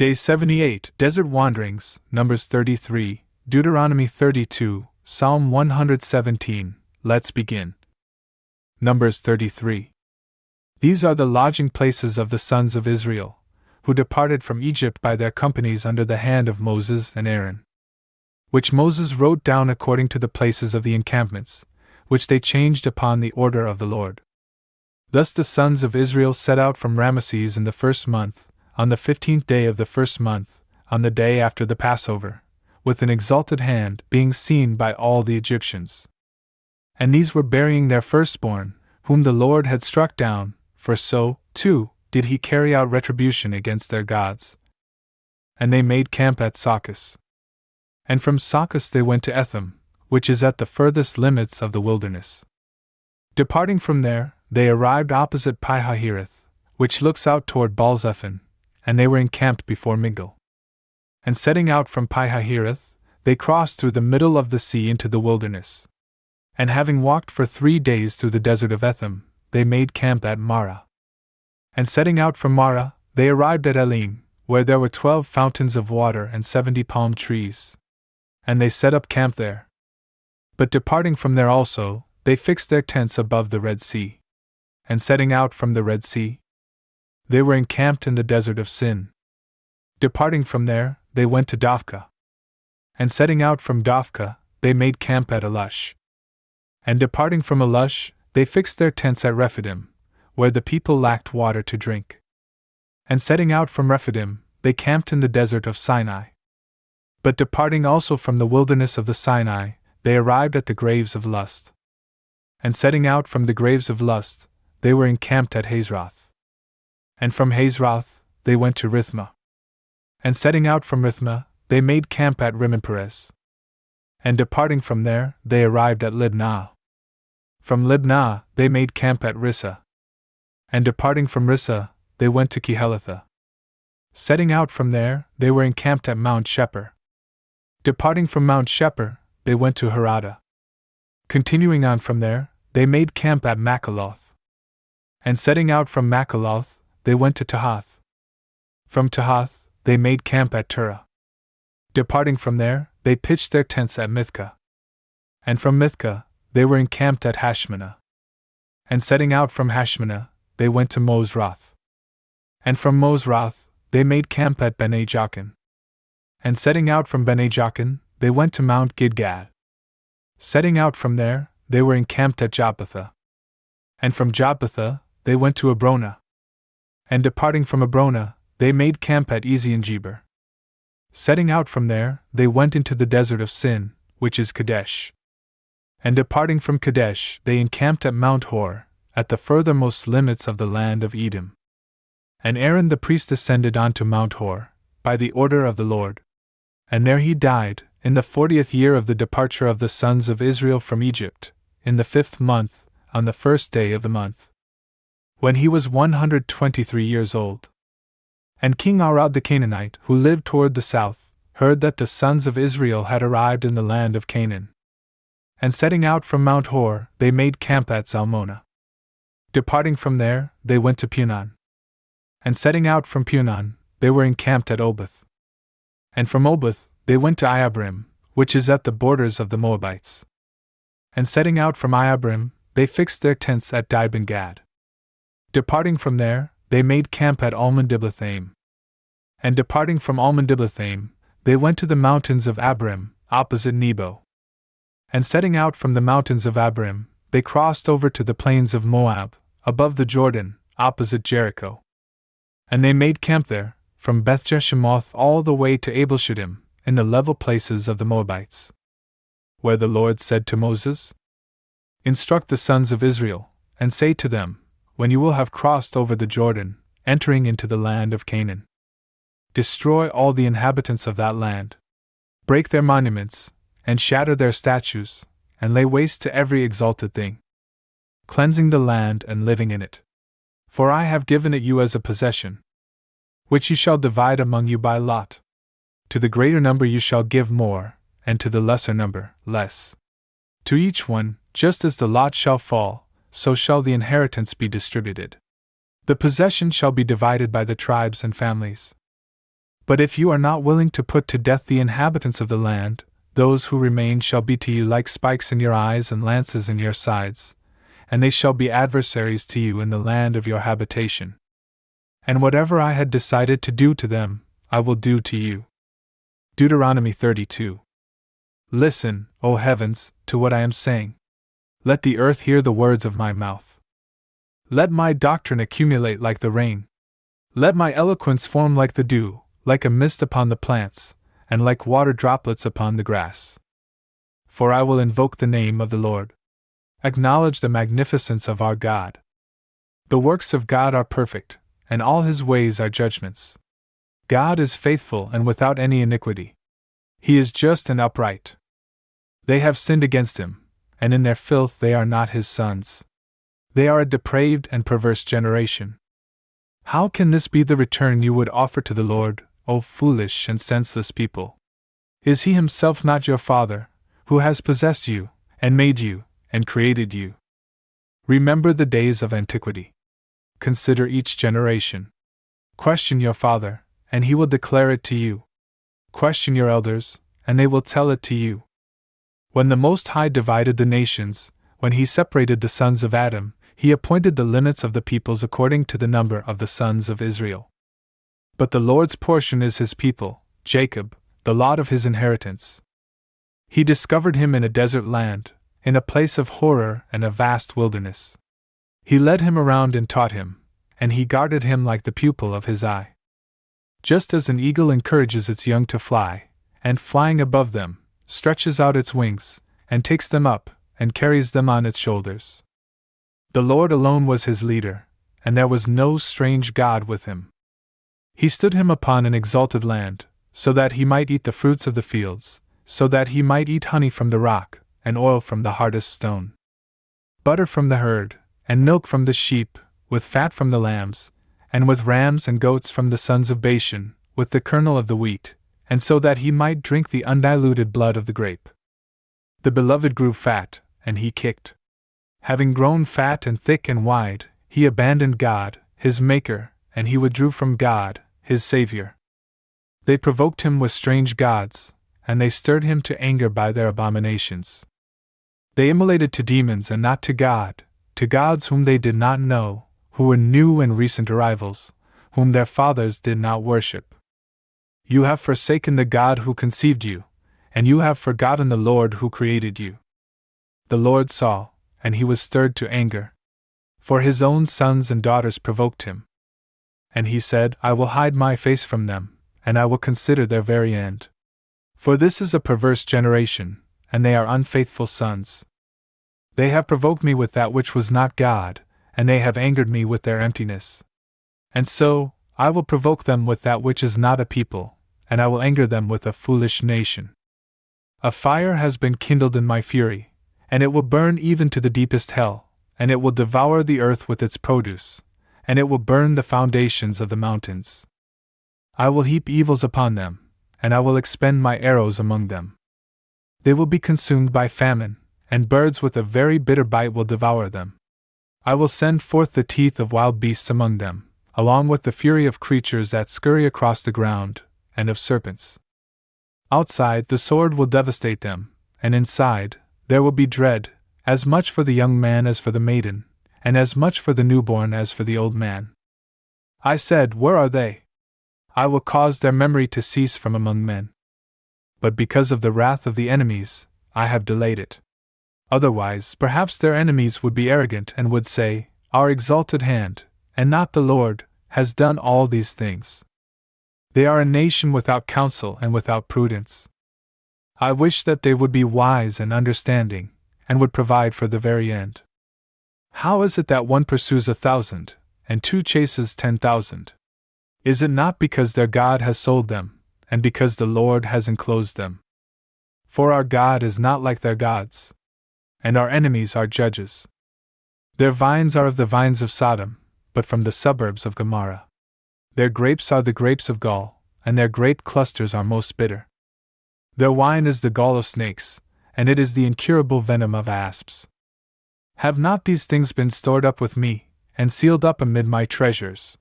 Day 78, Desert Wanderings, Numbers 33, Deuteronomy 32, Psalm 117. Let's begin. Numbers 33. These are the lodging places of the sons of Israel, who departed from Egypt by their companies under the hand of Moses and Aaron, which Moses wrote down according to the places of the encampments, which they changed upon the order of the Lord. Thus the sons of Israel set out from Ramesses in the first month, on the 15th day of the first month, on the day after the Passover, with an exalted hand being seen by all the Egyptians. And these were burying their firstborn, whom the Lord had struck down, for so, too, did he carry out retribution against their gods. And they made camp at Saucus. And from Saucus they went to Etham, which is at the furthest limits of the wilderness. Departing from there, they arrived opposite Pi-Hahiroth, which looks out toward Baal-zephon, and they were encamped before Migdol. And setting out from Pi-Hahiroth, they crossed through the middle of the sea into the wilderness. And having walked for 3 days through the desert of Etham, they made camp at Marah. And setting out from Marah, they arrived at Elim, where there were 12 fountains of water and 70 palm trees. And they set up camp there. But departing from there also, they fixed their tents above the Red Sea. And setting out from the Red Sea, they were encamped in the desert of Sin. Departing from there, they went to Dophkah. And setting out from Dophkah, they made camp at Elush. And departing from Elush, they fixed their tents at Rephidim, where the people lacked water to drink. And setting out from Rephidim, they camped in the desert of Sinai. But departing also from the wilderness of the Sinai, they arrived at the graves of Lust. And setting out from the graves of Lust, they were encamped at Hazeroth. And from Hazeroth, they went to Rithmah. And setting out from Rithmah, they made camp at Rimmon-Perez. And departing from there, they arrived at Libnah. From Libnah, they made camp at Rissah. And departing from Rissah, they went to Kehelatha. Setting out from there, they were encamped at Mount Shepher. Departing from Mount Shepher, they went to Harada. Continuing on from there, they made camp at Makheloth. And setting out from Makheloth, they went to Tahath. From Tahath, they made camp at Turah. Departing from there, they pitched their tents at Mithkah. And from Mithkah, they were encamped at Hashmanah. And setting out from Hashmanah, they went to Mosroth. And from Mosroth, they made camp at Bene Jaakan. And setting out from Bene Jaakan, they went to Mount Gidgad. Setting out from there, they were encamped at Jotbathah. And from Jotbathah, they went to Abronah. And departing from Abronah, they made camp at Ezion-Geber. Setting out from there, they went into the desert of Sin, which is Kadesh. And departing from Kadesh, they encamped at Mount Hor, at the furthermost limits of the land of Edom. And Aaron the priest ascended onto Mount Hor, by the order of the Lord. And there he died, in the 40th year of the departure of the sons of Israel from Egypt, in the 5th month, on the 1st day of the month, when he was 123 years old. And King Arad the Canaanite, who lived toward the south, heard that the sons of Israel had arrived in the land of Canaan. And setting out from Mount Hor, they made camp at Zalmonah. Departing from there, they went to Punon. And setting out from Punon, they were encamped at Oboth. And from Oboth, they went to Iabrim, which is at the borders of the Moabites. And setting out from Iabrim, they fixed their tents at Dibon-Gad. Departing from there, they made camp at Almon-Diblathaim. And departing from Almon-Diblathaim, they went to the mountains of Abarim, opposite Nebo. And setting out from the mountains of Abarim, they crossed over to the plains of Moab, above the Jordan, opposite Jericho. And they made camp there, from Beth-Jeshimoth all the way to Abel-Shittim, in the level places of the Moabites. Where the Lord said to Moses, "Instruct the sons of Israel, and say to them, when you will have crossed over the Jordan, entering into the land of Canaan, destroy all the inhabitants of that land, break their monuments, and shatter their statues, and lay waste to every exalted thing, cleansing the land and living in it. For I have given it you as a possession, which you shall divide among you by lot. To the greater number you shall give more, and to the lesser number, less. To each one, just as the lot shall fall, so shall the inheritance be distributed. The possession shall be divided by the tribes and families. But if you are not willing to put to death the inhabitants of the land, those who remain shall be to you like spikes in your eyes and lances in your sides, and they shall be adversaries to you in the land of your habitation. And whatever I had decided to do to them, I will do to you. Deuteronomy 32. Listen, O heavens, to what I am saying. Let the earth hear the words of my mouth. Let my doctrine accumulate like the rain. Let my eloquence form like the dew, like a mist upon the plants, and like water droplets upon the grass. For I will invoke the name of the Lord. Acknowledge the magnificence of our God. The works of God are perfect, and all his ways are judgments. God is faithful and without any iniquity. He is just and upright. They have sinned against him, and in their filth they are not his sons. They are a depraved and perverse generation. How can this be the return you would offer to the Lord, O foolish and senseless people? Is he himself not your Father, who has possessed you, and made you, and created you? Remember the days of antiquity. Consider each generation. Question your father, and he will declare it to you. Question your elders, and they will tell it to you. When the Most High divided the nations, when he separated the sons of Adam, he appointed the limits of the peoples according to the number of the sons of Israel. But the Lord's portion is his people, Jacob, the lot of his inheritance. He discovered him in a desert land, in a place of horror and a vast wilderness. He led him around and taught him, and he guarded him like the pupil of his eye. Just as an eagle encourages its young to fly, and flying above them, stretches out its wings, and takes them up, and carries them on its shoulders. The Lord alone was his leader, and there was no strange god with him. He stood him upon an exalted land, so that he might eat the fruits of the fields, so that he might eat honey from the rock, and oil from the hardest stone. Butter from the herd, and milk from the sheep, with fat from the lambs, and with rams and goats from the sons of Bashan, with the kernel of the wheat, and so that he might drink the undiluted blood of the grape. The beloved grew fat, and he kicked. Having grown fat and thick and wide, he abandoned God, his Maker, and he withdrew from God, his Savior. They provoked him with strange gods, and they stirred him to anger by their abominations. They immolated to demons and not to God, to gods whom they did not know, who were new and recent arrivals, whom their fathers did not worship. You have forsaken the God who conceived you, and you have forgotten the Lord who created you. The Lord saw, and he was stirred to anger. For his own sons and daughters provoked him. And he said, I will hide my face from them, and I will consider their very end. For this is a perverse generation, and they are unfaithful sons. They have provoked me with that which was not God, and they have angered me with their emptiness. And so, I will provoke them with that which is not a people, and I will anger them with a foolish nation. A fire has been kindled in my fury, and it will burn even to the deepest hell, and it will devour the earth with its produce, and it will burn the foundations of the mountains. I will heap evils upon them, and I will expend my arrows among them. They will be consumed by famine, and birds with a very bitter bite will devour them. I will send forth the teeth of wild beasts among them, along with the fury of creatures that scurry across the ground, and of serpents. Outside the sword will devastate them, and inside there will be dread, as much for the young man as for the maiden, and as much for the newborn as for the old man. I said, where are they? I will cause their memory to cease from among men. But because of the wrath of the enemies, I have delayed it. Otherwise, perhaps their enemies would be arrogant and would say, Our exalted hand, and not the Lord, has done all these things. They are a nation without counsel and without prudence. I wish that they would be wise and understanding, and would provide for the very end. How is it that one pursues 1,000, and two chases 10,000? Is it not because their God has sold them, and because the Lord has enclosed them? For our God is not like their gods, and our enemies are judges. Their vines are of the vines of Sodom, but from the suburbs of Gomorrah. Their grapes are the grapes of gall, and their grape clusters are most bitter. Their wine is the gall of snakes, and it is the incurable venom of asps. Have not these things been stored up with me, and sealed up amid my treasures?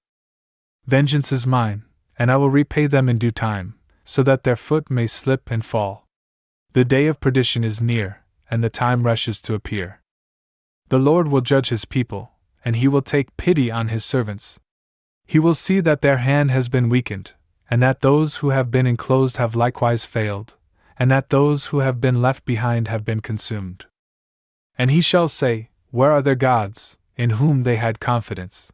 Vengeance is mine, and I will repay them in due time, so that their foot may slip and fall. The day of perdition is near, and the time rushes to appear. The Lord will judge his people, and he will take pity on his servants. He will see that their hand has been weakened, and that those who have been enclosed have likewise failed, and that those who have been left behind have been consumed. And he shall say, Where are their gods, in whom they had confidence?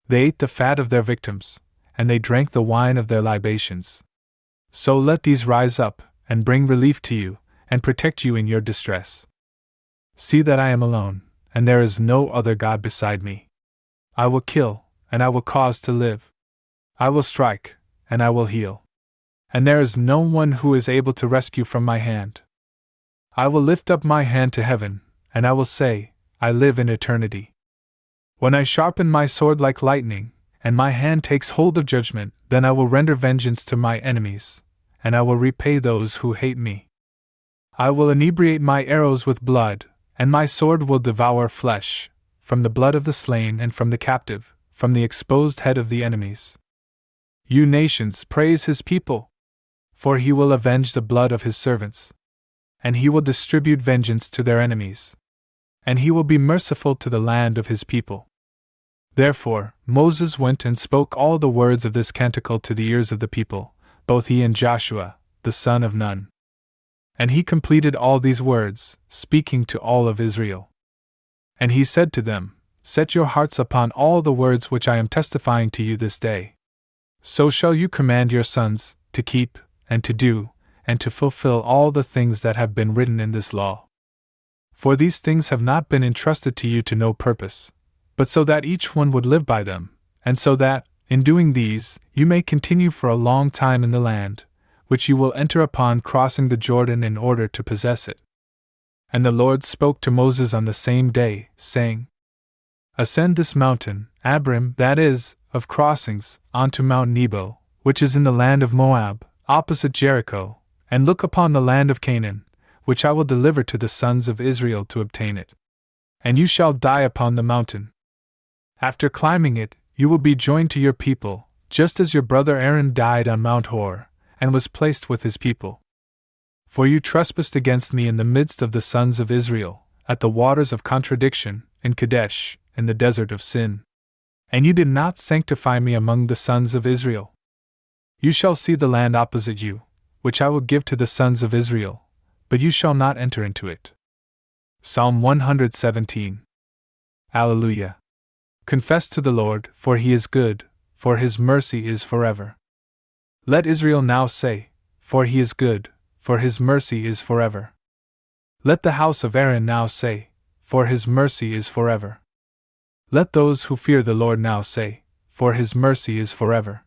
They ate the fat of their victims, and they drank the wine of their libations. So let these rise up, and bring relief to you, and protect you in your distress. See that I am alone, and there is no other God beside me. I will kill, and I will cause to live. I will strike, and I will heal. And there is no one who is able to rescue from my hand. I will lift up my hand to heaven, and I will say, I live in eternity. When I sharpen my sword like lightning, and my hand takes hold of judgment, then I will render vengeance to my enemies, and I will repay those who hate me. I will inebriate my arrows with blood, and my sword will devour flesh, from the blood of the slain and from the captive, from the exposed head of the enemies. You nations, praise his people! For he will avenge the blood of his servants. And he will distribute vengeance to their enemies. And he will be merciful to the land of his people. Therefore, Moses went and spoke all the words of this canticle to the ears of the people, both he and Joshua, the son of Nun. And he completed all these words, speaking to all of Israel. And he said to them, Set your hearts upon all the words which I am testifying to you this day. So shall you command your sons, to keep, and to do, and to fulfill all the things that have been written in this law. For these things have not been entrusted to you to no purpose, but so that each one would live by them, and so that, in doing these, you may continue for a long time in the land, which you will enter upon crossing the Jordan in order to possess it. And the Lord spoke to Moses on the same day, saying, Ascend this mountain, Abram, that is, of crossings, onto Mount Nebo, which is in the land of Moab, opposite Jericho, and look upon the land of Canaan, which I will deliver to the sons of Israel to obtain it. And you shall die upon the mountain. After climbing it, you will be joined to your people, just as your brother Aaron died on Mount Hor, and was placed with his people. For you trespassed against me in the midst of the sons of Israel, at the waters of contradiction, in Kadesh, in the desert of Sin. And you did not sanctify me among the sons of Israel. You shall see the land opposite you, which I will give to the sons of Israel, but you shall not enter into it. Psalm 117. Alleluia. Confess to the Lord, for he is good, for his mercy is forever. Let Israel now say, for he is good, for his mercy is forever. Let the house of Aaron now say, for his mercy is forever. Let those who fear the Lord now say, for his mercy is forever.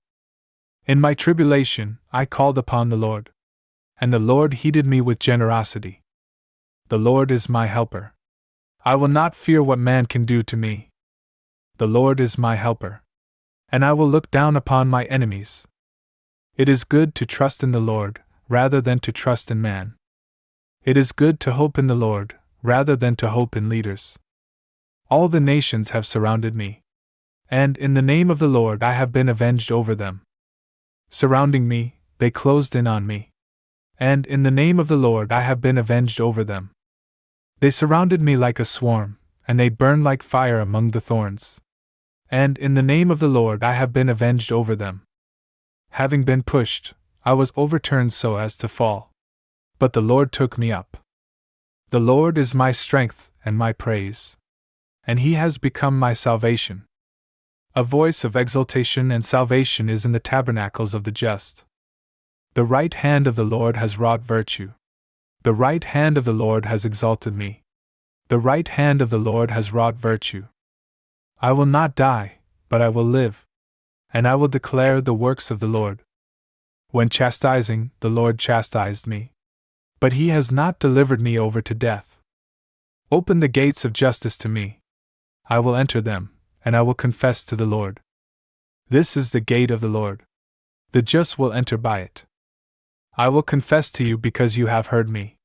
In my tribulation, I called upon the Lord, and the Lord heeded me with generosity. The Lord is my helper. I will not fear what man can do to me. The Lord is my helper, and I will look down upon my enemies. It is good to trust in the Lord, rather than to trust in man. It is good to hope in the Lord, rather than to hope in leaders. All the nations have surrounded me, and in the name of the Lord I have been avenged over them. Surrounding me, they closed in on me, and in the name of the Lord I have been avenged over them. They surrounded me like a swarm, and they burned like fire among the thorns. And in the name of the Lord I have been avenged over them. Having been pushed, I was overturned so as to fall. But the Lord took me up. The Lord is my strength and my praise, and he has become my salvation. A voice of exultation and salvation is in the tabernacles of the just. The right hand of the Lord has wrought virtue. The right hand of the Lord has exalted me. The right hand of the Lord has wrought virtue. I will not die, but I will live, and I will declare the works of the Lord. When chastising, the Lord chastised me, but he has not delivered me over to death. Open the gates of justice to me. I will enter them, and I will confess to the Lord. This is the gate of the Lord. The just will enter by it. I will confess to you because you have heard me,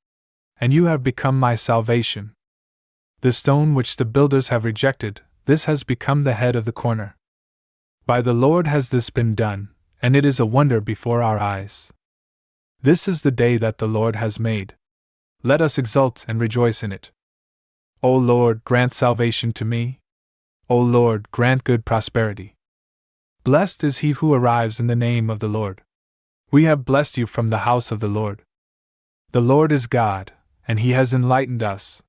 and you have become my salvation. The stone which the builders have rejected, this has become the head of the corner. By the Lord has this been done, and it is a wonder before our eyes. This is the day that the Lord has made. Let us exult and rejoice in it. O Lord, grant salvation to me. O Lord, grant good prosperity. Blessed is he who arrives in the name of the Lord. We have blessed you from the house of the Lord. The Lord is God, and he has enlightened us.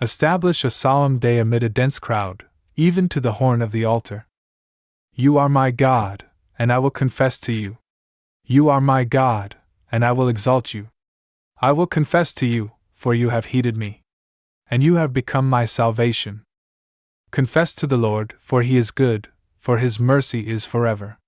Establish a solemn day amid a dense crowd, even to the horn of the altar. You are my God, and I will confess to you. You are my God, and I will exalt you. I will confess to you, for you have heeded me. And you have become my salvation. Confess to the Lord, for he is good, for his mercy is forever.